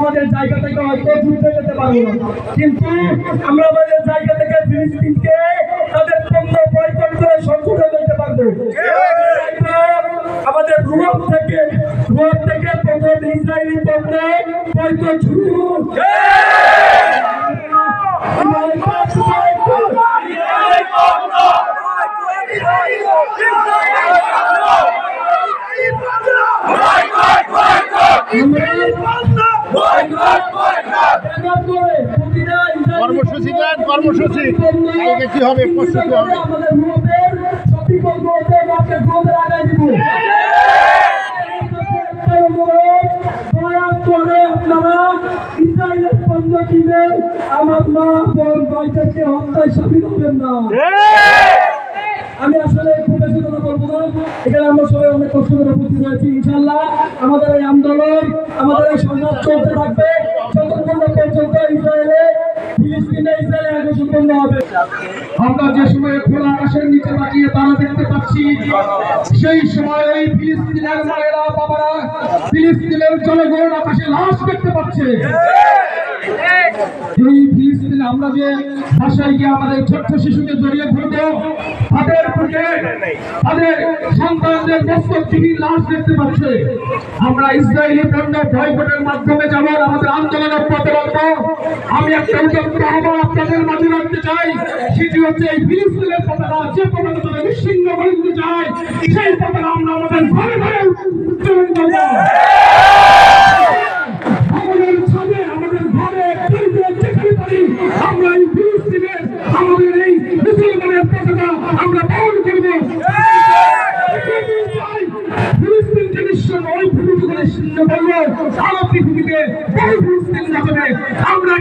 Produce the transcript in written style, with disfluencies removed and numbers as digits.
আমাদের জায়গা থেকে হয়তো যুদ্ধে যেতে পারবো না, কিন্তু আমরা আমাদের জায়গা থেকে ফিলিস্তিনকে তাদের পণ্য বয়কট করে সংযুক্ত করতে পারবো। আমাদের রোড থেকে প্রথম ইসরায়েলি পণ্য বয়কট শুরু। কর্মসূচি কালকে কি হবে, প্রস্তুতি হবে। ইসরায়েলের পণ্য কিনে আমার মা বোন ভাইটাকে হত্যায় সামিল হবেন না। আমি আসলে খুব বেশি কথা বলবো না, এখানে আমরা সবাই অনেক কষ্ট করে উপস্থিত হয়েছি। ইনশাল্লাহ আমাদের এই আন্দোলন, আমাদের এই সংঘাত চলতে থাকবে যতক্ষণ না পর্যন্ত ইসরায়েলে আগ্রাসন বন্ধ হবে। আমরা যে সময় খোলা আকাশের নিচে তাকিয়ে তারা দেখতে পাচ্ছি, সেই সময় এই ফিলিস্তিনের মায়েরা বাবারা, ফিলিস্তিনের জনগণ আকাশে লাশ দেখতে পাচ্ছে। এই ফিলিস্তিনে আমরা যে ভাষায় গিয়ে আমাদের ছোট্ট শিশুকে জড়িয়ে ধরবো, তাদের বুকে তাদের সন্তানদের মস্তকজীবী লাশ দেখতে পাচ্ছে। আমরা ইসরায়েলি পণ্য বয়কটের মাধ্যমে যেমন আমাদের আন্দোলনের পথে রাখবো, আমি একটা উদ্যোক্তা আহ্বান আপনাদের মাঝে রাখতে চাই। সেটি হচ্ছে এই ফিলিস্তিনের পতাকা যে পতাকা তারা নিশ্চিহ্ন করে দিতে চায়, সেই পতাকা আমরা আমাদের ঘরে ঘরে উত্তোলন করবো। আমাদের ছাদে, আমাদের ঘরে, যেখানে পারি আমরা এই ফিলিস্তিনের আমাদের এই মুসলমানের পতাকা আমরা বহন করবো। ফিলিস্তিনকে নিশ্চয় ওই ভূমিকে নিশ্চিহ্ন করবো, সারা পৃথিবীতে বহু ফিলিস্তিন যাবে। আমরা